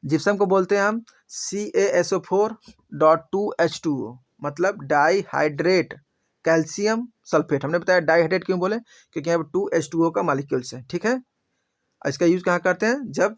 जिप्सम को बोलते हैं हम CaSO4.2H2O, मतलब डाईहाइड्रेट कैल्शियम सल्फेट। हमने बताया डाईहाइड्रेट क्यों बोले, क्योंकि यहाँ पर 2H2O का मॉलिक्यूल्स है, ठीक है। इसका यूज कहाँ करते हैं, जब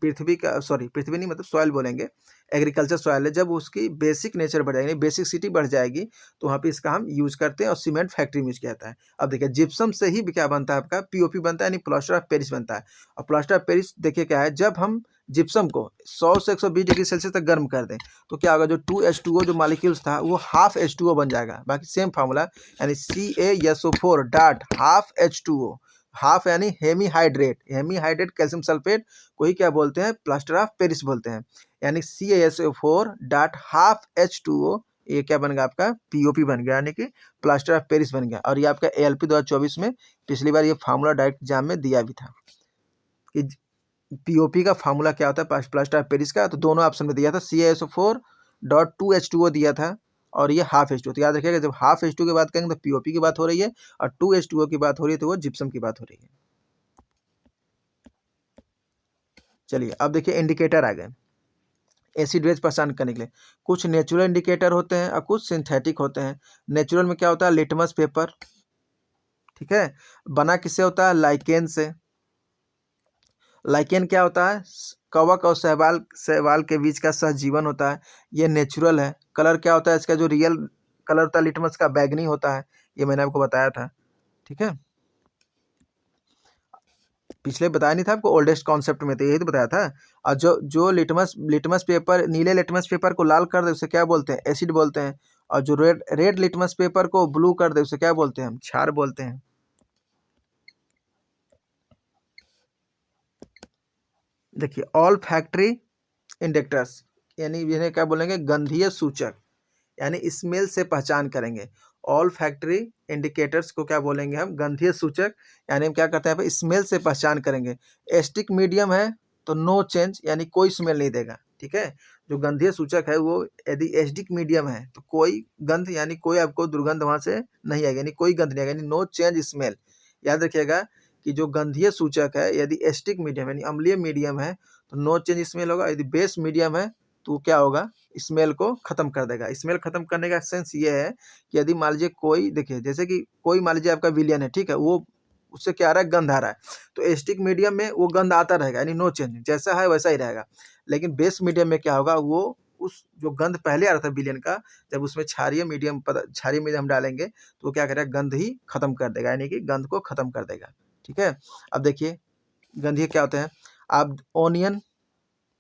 पृथ्वी का, सॉरी पृथ्वी नहीं मतलब सॉइल बोलेंगे, एग्रीकल्चर सॉइल है, जब उसकी बेसिक नेचर बढ़ जाएगी, बेसिक सिटी बढ़ जाएगी, तो वहाँ पे इसका हम यूज करते हैं, और सीमेंट फैक्ट्री में यूज किया जाता है। अब देखिए जिप्सम से ही क्या बनता है, आपका पीओपी बनता है, यानी प्लास्टर ऑफ पेरिस बनता है। और प्लास्टर ऑफ पेरिस देखिए क्या है, जब हम जिप्सम को 100 से 120 डिग्री सेल्सियस तक गर्म कर दें तो क्या होगा, जो 2H2O जो मॉलिक्यूल्स था वो हाफ H2O बन जाएगा। बाकी सेम फार्मूला, यानी CaSO4 dot half H2O, half यानी हेमीहाइड्रेट, हेमीहाइड्रेट कैल्शियम सल्फेट को ही क्या बोलते हैं, प्लास्टर ऑफ पेरिस बोलते हैं। यानी CaSO4 डॉट हाफ H2O, ये क्या बन गया आपका, पीओपी बन गया, यानी कि प्लास्टर ऑफ पेरिस बन गया। और ये आपका ALP 2024 में पिछली बार ये फार्मूला डायरेक्ट एग्जाम में दिया भी था कि पीओपी का फार्मूला क्या होता है, प्लास्टर ऑफ पेरिस का। तो दोनों ऑप्शन में दिया था, CaSO4.2H2O दिया था, और ये हाफ H2O। तो याद रखिएगा, जब हाफ H2O की बात करेंगे तो पीओपी की बात हो रही है, और 2H2O की बात हो रही है तो वो जिप्सम की बात हो रही है। चलिए अब देखिए इंडिकेटर आ गए एसिड बेस पहचान करने के लिए। कुछ नेचुरल इंडिकेटर होते हैं और कुछ सिंथेटिक होते हैं। नेचुरल में क्या होता है, लिटमस पेपर, ठीक है, बना किससे होता है, लाइकेन से। लाइकेन क्या होता है, कवक और शैवाल, शैवाल के बीच का सहजीवन होता है, ये नेचुरल है। कलर क्या होता है इसका, जो रियल कलर होता है लिटमस का, बैगनी होता है, ये मैंने आपको बताया था, ठीक है। पिछले बताया नहीं था आपको, ओल्डेस्ट कॉन्सेप्ट में तो यही तो बताया था। और जो जो लिटमस लिटमस पेपर, नीले लिटमस पेपर को लाल कर दे उसे क्या बोलते हैं, एसिड बोलते हैं। और जो रेड रेड लिटमस पेपर को ब्लू कर दे उसे क्या बोलते हैं, हम क्षार बोलते हैं। देखिए ऑल फैक्ट्री इंडेक्टर्स, यानी इन्हें क्या बोलेंगे, गंधीय सूचक, यानी स्मेल से पहचान करेंगे। ऑल फैक्ट्री इंडिकेटर्स को क्या बोलेंगे हम, गंधीय सूचक, यानी हम क्या करते हैं, स्मेल से पहचान करेंगे। एस्टिक मीडियम है तो नो चेंज, यानी कोई स्मेल नहीं देगा, ठीक है। जो गंधीय सूचक है वो यदि एसिडिक मीडियम है तो कोई गंध, यानी कोई आपको दुर्गंध वहां से नहीं आएगी, यानी कोई गंध नहीं आएगी, यानी नो चेंज स्मेल। याद रखिएगा कि जो गंधीय सूचक है, यदि एसिडिक मीडियम यानी अम्लीय मीडियम है तो नो चेंज स्मेल होगा, यदि बेस मीडियम है तो क्या होगा, स्मेल को खत्म कर देगा। स्मेल खत्म करने का सेंस ये है कि यदि मान लीजिए कोई, देखिए जैसे कि कोई मान लीजिए आपका विलियन है, ठीक है, वो उससे क्या आ रहा है, गंध आ रहा है, तो एसिडिक मीडियम में वो गंध आता रहेगा, यानी नो चेंज, जैसा है वैसा ही रहेगा। लेकिन बेस मीडियम में क्या होगा, वो उस जो गंध पहले आ रहा था विलियन का, जब उसमें क्षारीय मीडियम डालेंगे तो वो क्या करेगा, गंध ही खत्म कर देगा, यानी कि गंध को खत्म कर देगा, ठीक है। अब देखिए गंधीय क्या होते हैं, आप ओनियन,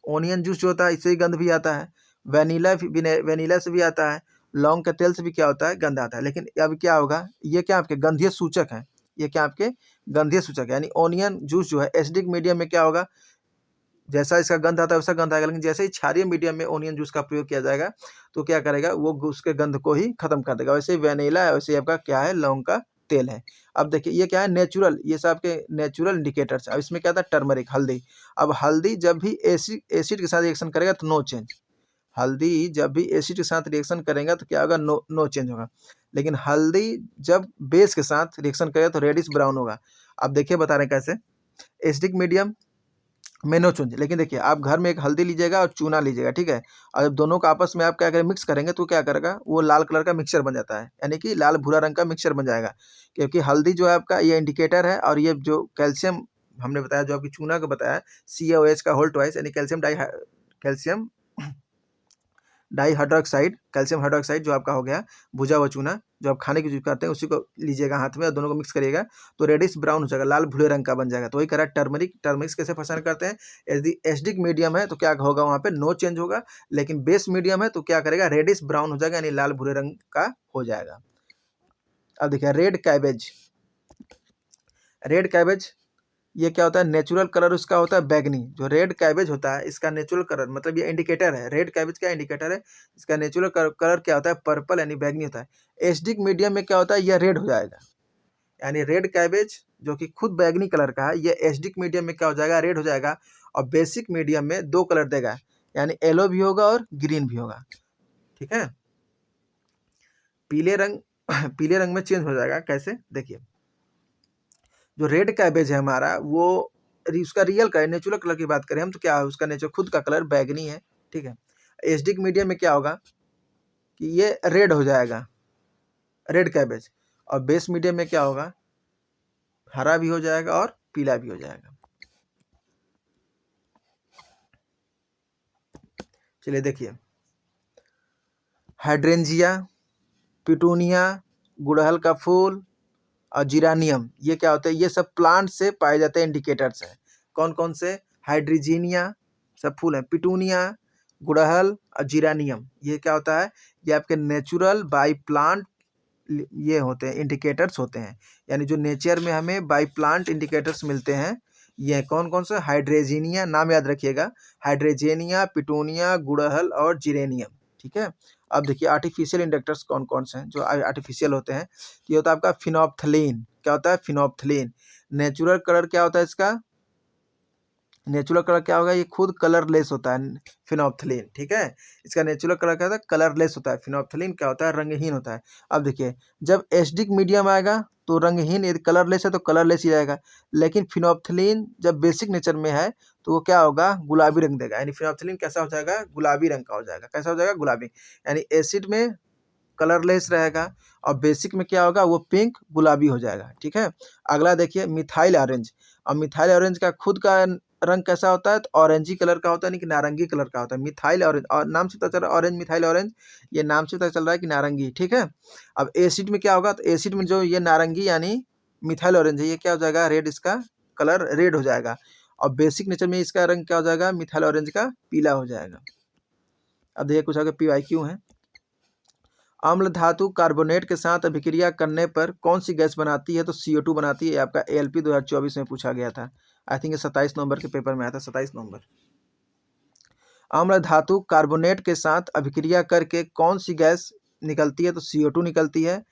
ओनियन जूस जो होता है इससे ही गंध भी आता है, वेनिला से भी आता है, लौंग के तेल से भी क्या होता है, गंध आता है। लेकिन अब क्या होगा, ये क्या आपके गंधीय सूचक है, ये क्या आपके गंधीय सूचक है, यानी ओनियन जूस जो है एसिडिक मीडियम में क्या होगा, जैसा इसका गंध आता है वैसा गंध आएगा। लेकिन जैसे ही क्षारीय मीडियम में ओनियन जूस का प्रयोग किया जाएगा तो क्या करेगा, वो उसके गंध को ही खत्म कर देगा। वैसे ही वेनिला है, वैसे ही आपका क्या है, लौंग का तेल है। अब देखिए ये क्या है, नेचुरल, ये सब आपके नेचुरल इंडिकेटर्स। अब इसमें क्या था, टर्मरिक, हल्दी। अब हल्दी जब भी एसिड के साथ रिएक्शन करेगा तो नो चेंज, हल्दी जब भी एसिड के साथ रिएक्शन करेगा तो क्या होगा, नो चेंज होगा। लेकिन हल्दी जब बेस के साथ रिएक्शन करेगा तो रेडिश ब्राउन होगा। अब देखिए बता रहे हैं कैसे, एसिडिक मीडियम में नो चेंज। लेकिन देखिए आप घर में एक हल्दी लीजिएगा और चूना लीजिएगा, ठीक है, और जब दोनों का आपस में आप क्या करें, मिक्स करेंगे तो क्या करेगा, वो लाल कलर का मिक्सचर बन जाता है, यानी कि लाल भूरा रंग का मिक्सचर बन जाएगा। क्योंकि हल्दी जो है आपका ये इंडिकेटर है, और ये जो कैल्शियम हमने बताया, जो आपकी चूना का बताया, CaOH का होल ट्वाइस, यानी कैल्शियम डाइहाइड्रोक्साइड, कैल्शियम हाइड्रोक्साइड जो आपका हो गया, भुजा हुआ चूना जो आप खाने की यूज करते हैं, उसी को लीजिएगा हाथ में और दोनों को मिक्स करिएगा तो रेडिश ब्राउन हो जाएगा, लाल भूरे रंग का बन जाएगा। तो वही करा टर्मरिक। टर्मरिक कैसे पहचान करते हैं, यदि एसिडिक मीडियम है तो क्या होगा, वहाँ पे नो चेंज होगा। लेकिन बेस मीडियम है तो क्या करेगा, रेडिश ब्राउन हो जाएगा, यानी लाल भूरे रंग का हो जाएगा। अब देखिए रेड कैबेज, रेड कैबेज ये क्या होता है, नेचुरल कलर उसका होता है बैगनी। जो रेड कैबेज होता है इसका नेचुरल कलर, मतलब ये इंडिकेटर है, रेड कैबेज का इंडिकेटर है, इसका नेचुरल कलर क्या होता है, पर्पल यानी बैगनी होता है। एसिडिक मीडियम में क्या होता है, यह रेड हो जाएगा, यानी रेड कैबेज जो कि खुद बैगनी कलर का है, ये एसिडिक मीडियम में क्या हो जाएगा, रेड हो जाएगा। और बेसिक मीडियम में दो कलर देगा, यानी येलो भी होगा और ग्रीन भी होगा, ठीक है। पीले रंग पीले रंग में चेंज हो जाएगा, कैसे देखिए, जो रेड कैबेज है हमारा वो उसका रियल कलर, नेचुरल कलर की बात करें हम तो क्या है, उसका नेचुरल खुद का कलर बैगनी है, ठीक है। एसिडिक मीडियम में क्या होगा कि ये रेड हो जाएगा, रेड कैबेज। और बेस मीडियम में क्या होगा, हरा भी हो जाएगा और पीला भी हो जाएगा। चलिए देखिए, हाइड्रेंजिया, पिटूनिया, गुड़हल का फूल और जिरानियम, ये क्या होते हैं, ये सब प्लांट से पाए जाते हैं, इंडिकेटर्स हैं। कौन कौन से, हाइड्रीजीनिया सब फूल हैं, पिटूनिया, गुड़हल और जिरानियम, ये क्या होता है, ये आपके नेचुरल बाई प्लांट ये होते हैं, इंडिकेटर्स होते हैं। यानी जो नेचर में हमें बाई प्लांट इंडिकेटर्स मिलते हैं, ये कौन कौन से, हाइड्रेजीनिया, नाम याद रखिएगा, हाइड्रेजेनिया, पिटूनिया, गुड़हल और जिरेनियम, ठीक है। अब देखिए आर्टिफिशियल इंडक्टर्स कौन कौन से हैं जो आर्टिफिशियल होते हैं। ये होता है आपका फिनोप्थलीन, क्या होता है, फिनोप्थलीन। नेचुरल कलर क्या होता है इसका, नेचुरल कलर क्या होगा, ये खुद कलरलेस होता है, फिनोप्थलीन, ठीक है। इसका नेचुरल कलर क्या होता है, कलरलेस होता है। फिनोप्थलीन क्या होता है, रंगहीन होता है। अब देखिए, जब एसिडिक मीडियम आएगा तो रंगहीन, यदि कलरलेस है तो कलरलेस ही रहेगा। लेकिन फिनोप्थलीन जब बेसिक नेचर में है तो वो क्या होगा, गुलाबी रंग देगा, यानी फिनोप्थलीन कैसा हो जाएगा, गुलाबी रंग का हो जाएगा। कैसा हो जाएगा, गुलाबी, यानी एसिड में कलरलेस रहेगा और बेसिक में क्या होगा, वो पिंक गुलाबी हो जाएगा, ठीक है। अगला देखिए, मिथाइल ऑरेंज। और मिथाइल ऑरेंज का खुद का रंग कैसा होता है, तो ऑरेंजी कलर का होता है, नहीं कि नारंगी कलर का होता है, मिथाइल ऑरेंज। और नाम से पता चल रहा है ऑरेंज, मिथाइल ऑरेंज, ये नाम से पता चल रहा है कि नारंगी, ठीक है। अब एसिड में क्या होगा, तो एसिड में जो ये नारंगी यानी मिथाइल ऑरेंज है, ये क्या हो जाएगा, रेड, इसका कलर रेड हो जाएगा। और बेसिक नेचर में इसका रंग क्या हो जाएगा, मिथाइल ऑरेंज का पीला हो जाएगा। अब देखिए कुछ आगे PYQ है। अम्ल धातु कार्बोनेट के साथ अभिक्रिया करने पर कौन सी गैस बनाती है, तो CO2 बनाती है। आपका ALP 2024 में पूछा गया था, आई थिंक 27 नवंबर के पेपर में आया था, 27 नवंबर। अम्ल धातु कार्बोनेट के साथ अभिक्रिया करके कौन सी गैस निकलती है, तो CO2 निकलती है।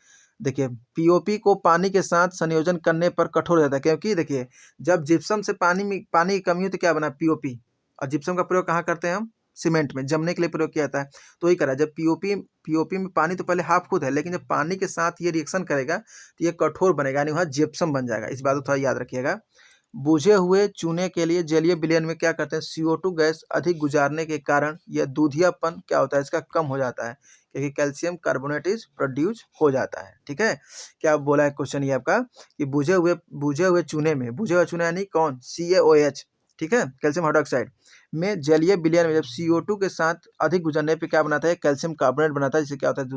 देखिए, POP को पानी के साथ संयोजन करने पर कठोर हो जाता है, क्योंकि देखिए जब जिप्सम से पानी की कमी हो तो क्या बना, POP। और जिप्सम का प्रयोग कहाँ करते हैं हम, सीमेंट में जमने के लिए प्रयोग किया जाता है। तो वही करा, जब POP में पानी तो पहले हाफ खुद है, लेकिन जब पानी के साथ ये रिएक्शन करेगा तो ये कठोर बनेगा, यानी वहाँ जिप्सम बन जाएगा। इस बात को थोड़ा याद रखिएगा। बुझे हुए चूने के लिए जलीय विलयन में क्या करते हैं, CO2 गैस अधिक गुजारने के कारण यह दूधियापन क्या होता है, इसका कम हो जाता है, क्योंकि कैल्शियम कार्बोनेट इज प्रोड्यूस हो जाता है, ठीक है। क्या बोला है क्वेश्चन ये आपका, कि बुझे हुए चूने में, बुझे हुए चूना यानी कौन, CaOH, ठीक है, कैल्शियम हाइड्रोक्साइड में जलीय विलयन में जब CO2 के साथ अधिक गुजरने पे क्या बनाता है, कैल्शियम कार्बोनेट बनाता है, जिससे क्या होता है,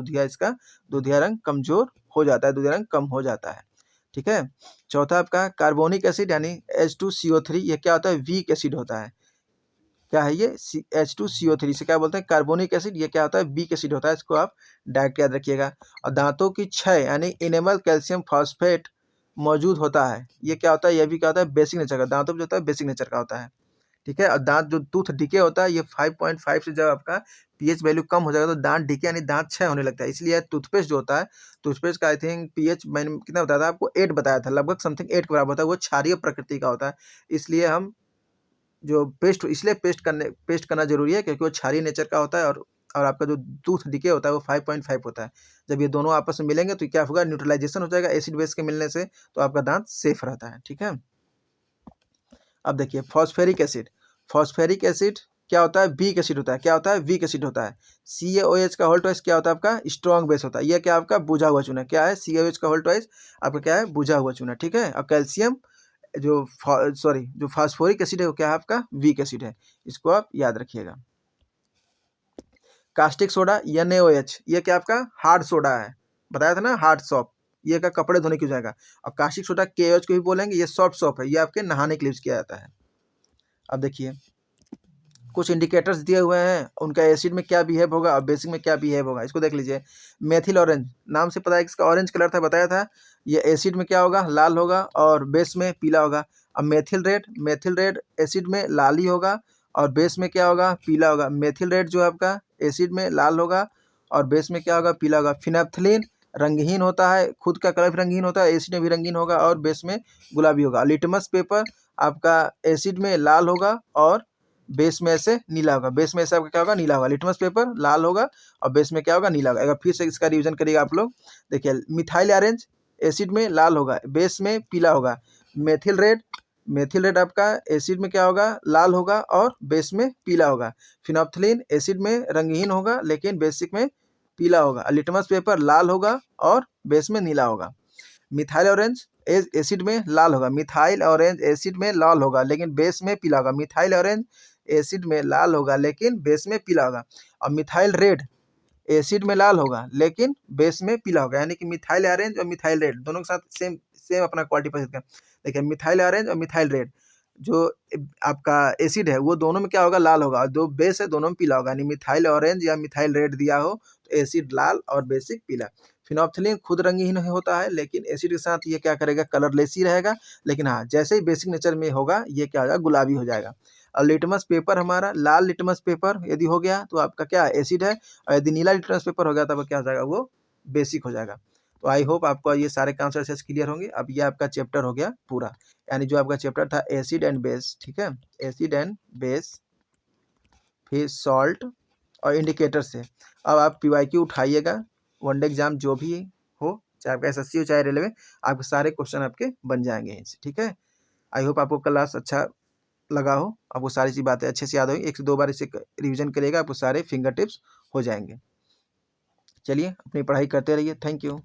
दूधिया रंग कमजोर हो जाता है, दूधिया रंग कम हो जाता है, ठीक है। चौथा आपका कार्बोनिक एसिड यानी H2CO3, ये क्या होता है, वीक एसिड होता है। क्या है ये, H2CO3 से क्या बोलते हैं, कार्बोनिक एसिड, ये क्या होता है, वीक एसिड होता है, इसको आप डायरेक्ट याद रखिएगा। और दांतों की क्षय यानी इनेमल कैल्शियम फॉस्फेट मौजूद होता है, ये क्या होता है, ये भी क्या होता है, बेसिक नेचर का, दांतों में जो होता है बेसिक नेचर का होता है, ठीक है। और दांत जो टूथ डिके होता है, ये 5.5 से जब आपका पीएच वैल्यू कम हो जाएगा तो दांत डिके यानी दांत क्षय होने लगता है। इसलिए टूथपेस्ट जो होता है, टूथपेस्ट का आई थिंक पीएच मैंने कितना बताया था आपको, 8 बताया था, लगभग समथिंग 8 के बराबर होता है, वो क्षारीय प्रकृति का होता है। इसलिए हम जो पेस्ट करना जरूरी है, क्योंकि वो क्षारीय नेचर का होता है। और आपका जो टूथ डिके होता है वो 5.5 होता है। जब ये दोनों आपस में मिलेंगे तो क्या होगा, न्यूट्रलाइजेशन हो जाएगा एसिड बेस के मिलने से, तो आपका दांत सेफ रहता है, ठीक है। अब देखिए, फॉस्फेरिक एसिड क्या होता है, वीक एसिड होता है, क्या होता है, वीक एसिड होता है। CaOH का होल ट्वाइस क्या होता है, आपका स्ट्रॉन्ग बेस होता है। ये क्या आपका बुझा हुआ चूना, क्या है, CaOH का होल ट्वाइस आपका क्या है, बुझा हुआ चूना, ठीक है। और कैल्शियम जो फास्फोरिक एसिड है वो क्या है, आपका वीक एसिड है, इसको आप याद रखिएगा। कास्टिक सोडा NaOH, ये क्या आपका हार्ड सोडा है, बताया था ना, हार्ड सॉप, ये का कपड़े धोने की हो जाएगा। और कास्टिक सोडा KOH को भी बोलेंगे, ये सॉफ्ट सॉप है, ये आपके नहाने के लिए यूज किया जाता है। अब देखिए, कुछ इंडिकेटर्स दिए हुए हैं, उनका एसिड में क्या बिहेव होगा और बेसिक में क्या बिहेव होगा, इसको देख लीजिए। मेथिल ऑरेंज, नाम से पता है इसका ऑरेंज कलर था, बताया था। ये एसिड में क्या होगा, लाल होगा और बेस में पीला होगा। अब मेथिल रेड एसिड में लाल ही होगा और बेस में क्या होगा, पीला होगा। मेथिल रेड जो है आपका एसिड में लाल होगा और बेस में क्या होगा, पीला होगा। फिनेप्थलीन रंगहीन होता है, खुद का कलर भी रंगीन होता है, एसिड में भी रंगीन होगा और बेस में गुलाबी होगा। लिटमस पेपर आपका एसिड में लाल होगा और बेस में ऐसे नीला होगा। बेस में ऐसे आपका क्या होगा, नीला होगा। लिटमस पेपर लाल होगा और बेस में क्या होगा, नीला होगा। अगर फिर से इसका रिवीजन करिएगा आप लोग, देखिए मिथाइल ऑरेंज एसिड में लाल होगा, बेस में पीला होगा। मेथिल रेड आपका एसिड में क्या होगा, लाल होगा और बेस में पीला होगा। फिनोप्थलीन एसिड में रंगहीन होगा लेकिन बेसिक में पीला होगा। लिटमस पेपर लाल होगा और बेस में नीला होगा। मिथाइल ऑरेंज एसिड में लाल होगा, मिथाइल ऑरेंज एसिड में लाल होगा लेकिन बेस में पीला होगा। मिथाइल ऑरेंज एसिड में लाल होगा लेकिन बेस में पीला होगा। और मिथाइल रेड एसिड में लाल होगा लेकिन बेस में पीला होगा। यानी कि मिथाइल ऑरेंज और मिथाइल रेड दोनों के साथ सेम सेम अपना क्वालिटी पा सकते हैं। देखिए मिथाइल ऑरेंज और मिथाइल रेड जो आपका एसिड है वो दोनों में क्या होगा, लाल होगा। जो बेस है दोनों में पीला होगा। यानी मिथाइल ऑरेंज या मिथाइल रेड दिया हो तो एसिड लाल और बेसिक पीला। फिनोप्थलीन खुद रंगहीन होता है लेकिन एसिड के साथ ये क्या करेगा, कलरलेस ही रहेगा। लेकिन हाँ, जैसे ही बेसिक नेचर में होगा ये क्या हो जाएगा, गुलाबी हो जाएगा। और लिटमस पेपर हमारा लाल लिटमस पेपर यदि हो गया तो आपका क्या एसिड है, और यदि नीला लिटमस पेपर हो गया तब क्या हो जाएगा, वो बेसिक हो जाएगा। तो आई होप आपको ये सारे कॉन्सेप्ट्स क्लियर होंगे। अब ये आपका चैप्टर हो गया पूरा, यानी जो आपका चैप्टर था एसिड एंड बेस, ठीक है, एसिड एंड बेस, फिर सॉल्ट और इंडिकेटर से। अब आप PYQ उठाइएगा, वनडे एग्जाम जो भी हो, चाहे आपका SSC हो चाहे रेलवे, आपके सारे क्वेश्चन आपके बन जाएंगे इनसे, ठीक है। आई होप आपको क्लास अच्छा लगा हो, आपको सारी चीज़ बातें अच्छे से याद होगी। 1 से 2 बार इसे रिवीजन करिएगा, आपको सारे फिंगर टिप्स हो जाएंगे। चलिए अपनी पढ़ाई करते रहिए। Thank you.